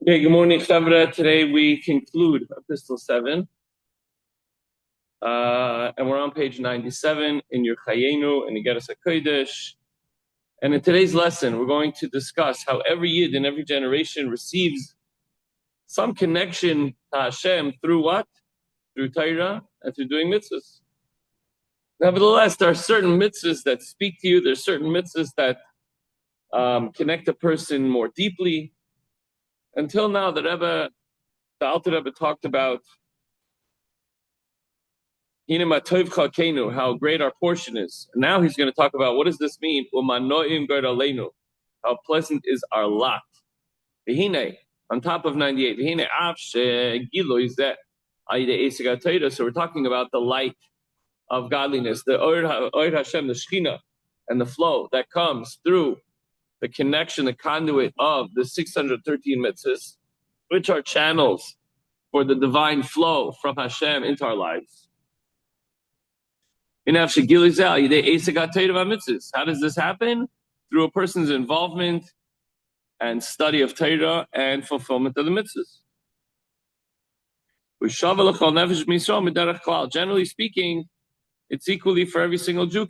Okay, good morning, Chavra. Today we conclude Epistle 7, and we're on page 97 in your Chayenu and Igeres HaKodesh. And in today's lesson, we're going to discuss how every Yid in every generation receives some connection to Hashem through what? Through Torah and through doing mitzvahs. Nevertheless, there are certain mitzvahs that speak to you. There are certain mitzvahs that connect a person more deeply. Until now, the Alter Rebbe talked about how great our portion is. And now he's going to talk about what does this mean? How pleasant is our lot. On top of 98. So we're talking about the light of godliness, the Oir Hashem, the Shekhinah, and the flow that comes through the connection, the conduit of the 613 mitzvahs, which are channels for the divine flow from Hashem into our lives. How does this happen? Through a person's involvement and study of Torah and fulfillment of the mitzvahs. Generally speaking, it's equally for every single Jew.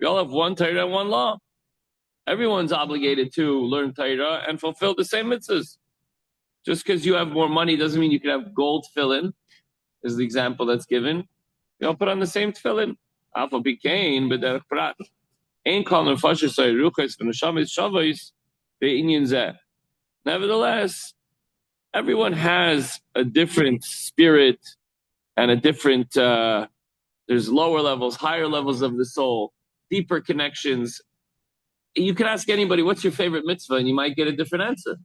We all have one Torah and one law. Everyone's obligated to learn Torah and fulfill the same mitzvahs. Just because you have more money doesn't mean you can have gold tefillin, is the example that's given. You all put on the same tefillin. Alpha became b'derech prat. Nevertheless, everyone has a different spirit and a different, there's lower levels, higher levels of the soul, deeper connections. You can ask anybody, what's your favorite mitzvah? And you might get a different answer,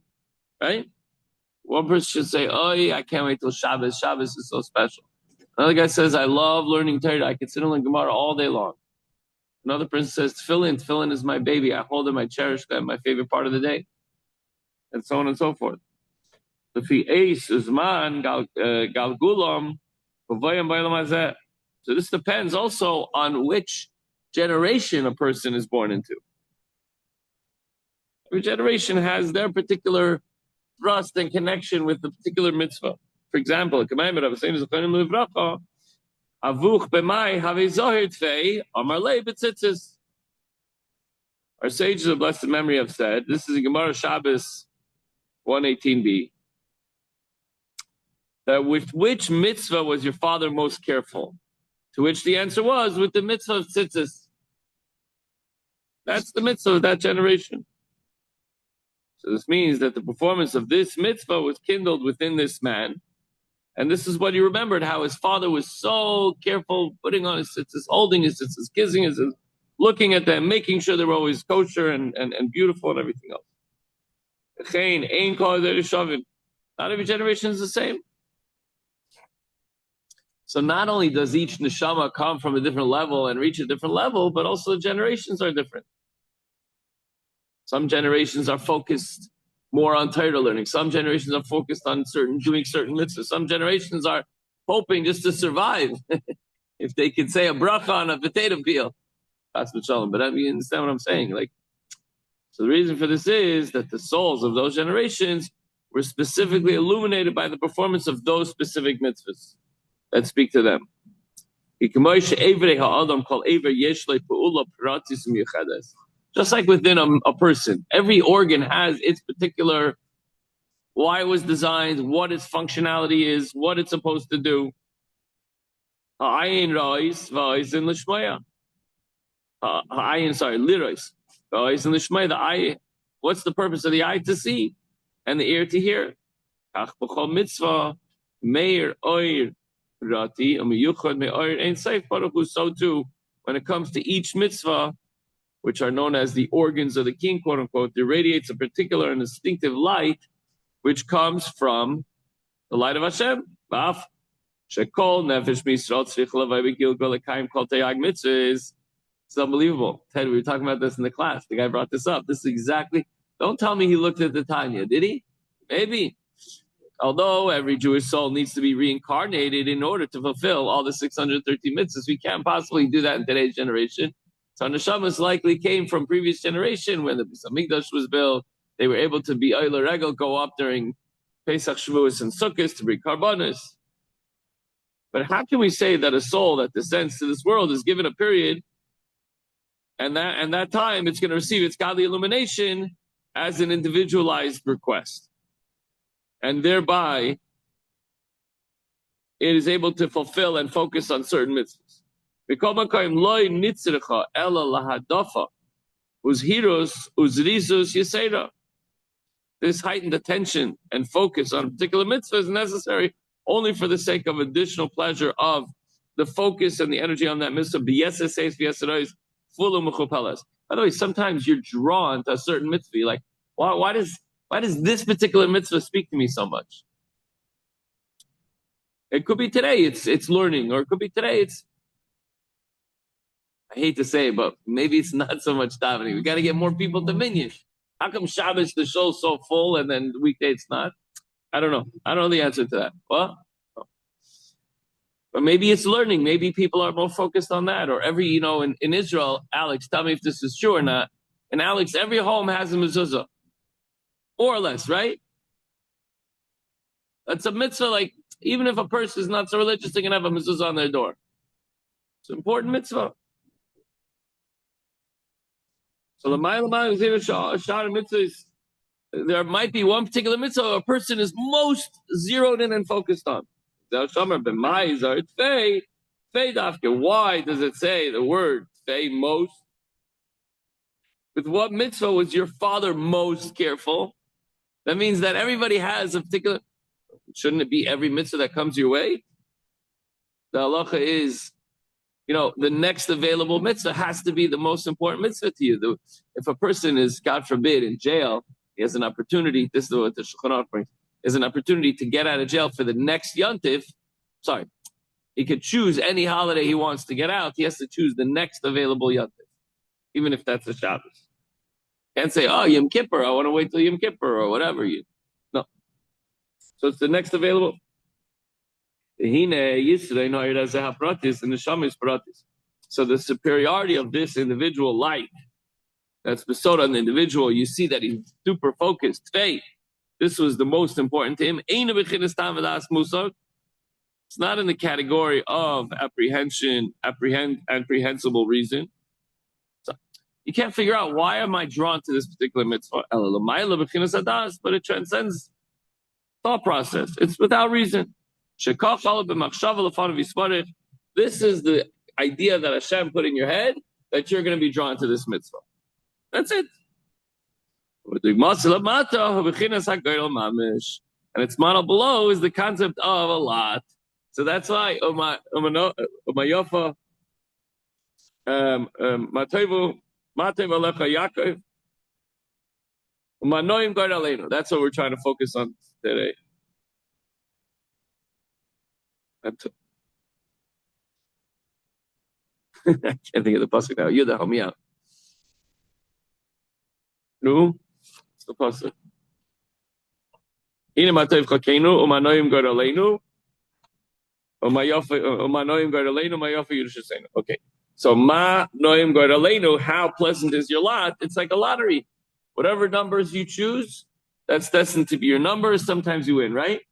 right? One person should say, oh, yeah, I can't wait till Shabbos. Shabbos is so special. Another guy says, I love learning Torah. I can sit and learn Gemara all day long. Another person says, tefillin is my baby. I hold them, I cherish them, my favorite part of the day. And so on and so forth. So this depends also on which generation a person is born into. Every generation has their particular thrust and connection with the particular mitzvah. For example, a commandment of Hussein is Avuch b'mai have zohir tfei amar lei b'tzitzis. Our sages of blessed memory have said, this is in Gemara Shabbos 118b, that with which mitzvah was your father most careful? To which the answer was, with the mitzvah of tzitzis. That's the mitzvah of that generation. So this means that the performance of this mitzvah was kindled within this man. And this is what he remembered, how his father was so careful, putting on his tzitzis, holding his tzitzis, kissing his tzitzis, looking at them, making sure they were always kosher and beautiful and everything else. Not every generation is the same. So not only does each neshama come from a different level and reach a different level, but also the generations are different. Some generations are focused more on Torah learning. Some generations are focused on doing certain mitzvahs. Some generations are hoping just to survive. If they could say a bracha on a potato peel. But you understand what I'm saying? So the reason for this is that the souls of those generations were specifically illuminated by the performance of those specific mitzvahs that speak to them. Just like within a person, every organ has its particular, why it was designed, what its functionality is, what it's supposed to do. The eye, what's the purpose of the eye? To see, and the ear to hear. So too, when it comes to each mitzvah, which are known as the organs of the king, quote unquote, there radiates a particular and distinctive light, which comes from the light of Hashem. It's unbelievable. Ted, we were talking about this in the class. The guy brought this up. This is exactly, don't tell me he looked at the Tanya, did he? Maybe. Although every Jewish soul needs to be reincarnated in order to fulfill all the 613 mitzvahs, we can't possibly do that in today's generation. So neshamas likely came from previous generation when the Beis Hamikdash was built. They were able to be Oiler Regel, go up during Pesach, Shavuos, and Sukkot to bring Karbanos. But how can we say that a soul that descends to this world is given a period, and that time it's going to receive its godly illumination as an individualized request, and thereby it is able to fulfill and focus on certain mitzvahs. This heightened attention and focus on a particular mitzvah is necessary only for the sake of additional pleasure of the focus and the energy on that mitzvah. By the way, sometimes you're drawn to a certain mitzvah. You're like, why does this particular mitzvah speak to me so much? It could be today it's learning, or it could be today I hate to say it, but maybe it's not so much davening. We got to get more people to minyan. How come Shabbos the show's so full and then weekday it's not? I don't know. I don't know the answer to that. Well, but maybe it's learning. Maybe people are more focused on that. Or in Israel, Alex, tell me if this is true or not. And Alex, every home has a mezuzah, more or less, right? That's a mitzvah. Like, even if a person is not so religious, they can have a mezuzah on their door. It's an important mitzvah. So there might be one particular mitzvah a person is most zeroed in and focused on. Why does it say the word fei most? With what mitzvah was your father most careful? That means that everybody has a particular. Shouldn't it be every mitzvah that comes your way? The halacha is, the next available mitzvah has to be the most important mitzvah to you. If a person is, God forbid, in jail, he has an opportunity. This is what the Shulchan Aruch brings. Is an opportunity to get out of jail for the next yontif. Sorry, he could choose any holiday he wants to get out. He has to choose the next available yontif, even if that's a Shabbos. Can't say, Yom Kippur, I want to wait till Yom Kippur or whatever. No. So it's the next available. So the superiority of this individual light that's bestowed on the individual, you see that he's super focused. Faith. This was the most important to him. It's not in the category of apprehensible reason. So you can't figure out, why am I drawn to this particular mitzvah? But it transcends thought process. It's without reason. This is the idea that Hashem put in your head that you're going to be drawn to this mitzvah. That's it. And its model below is the concept of a lot. So that's why that's what we're trying to focus on today. I can't think of the pasuk now. Yuda, help me out. No, it's the pasuk. Ine matayv chakenu umanoim gar aleinu umanoim gar aleinu mayofa yirushaseinu. Okay, so ma noim gar aleinu. How pleasant is your lot? It's like a lottery. Whatever numbers you choose, that's destined to be your number. Sometimes you win, right?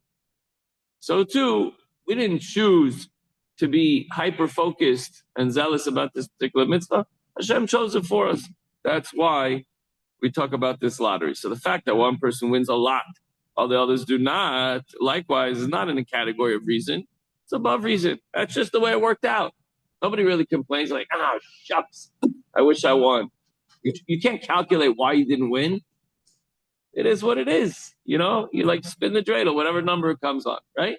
So too, we didn't choose to be hyper-focused and zealous about this particular mitzvah. Hashem chose it for us. That's why we talk about this lottery. So the fact that one person wins a lot, all the others do not, likewise, is not in the category of reason. It's above reason. That's just the way it worked out. Nobody really complains like, shucks, I wish I won. You can't calculate why you didn't win. It is what it is. You like spin the dreidel, whatever number it comes on, right?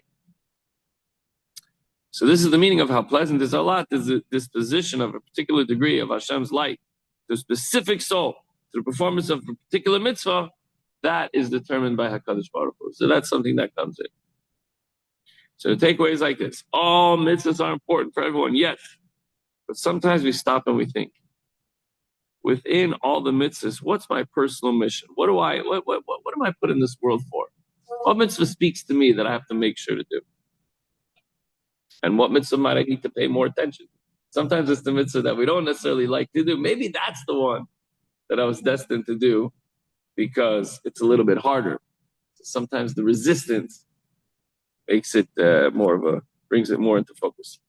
So this is the meaning of how pleasant is Allah, is the disposition of a particular degree of Hashem's light, the specific soul, to the performance of a particular mitzvah, that is determined by HaKadosh Baruch Hu. So that's something that comes in. So the takeaway is like this. All mitzvahs are important for everyone, yes. But sometimes we stop and we think, within all the mitzvahs, what's my personal mission? What am I put in this world for? What mitzvah speaks to me that I have to make sure to do? And what mitzvah might I need to pay more attention? Sometimes it's the mitzvah that we don't necessarily like to do. Maybe that's the one that I was destined to do. because it's a little bit harder. Sometimes the resistance makes it brings it more into focus.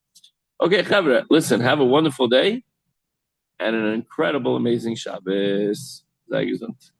Okay, Chavre, listen, have a wonderful day and an incredible, amazing Shabbos. Sei gesund.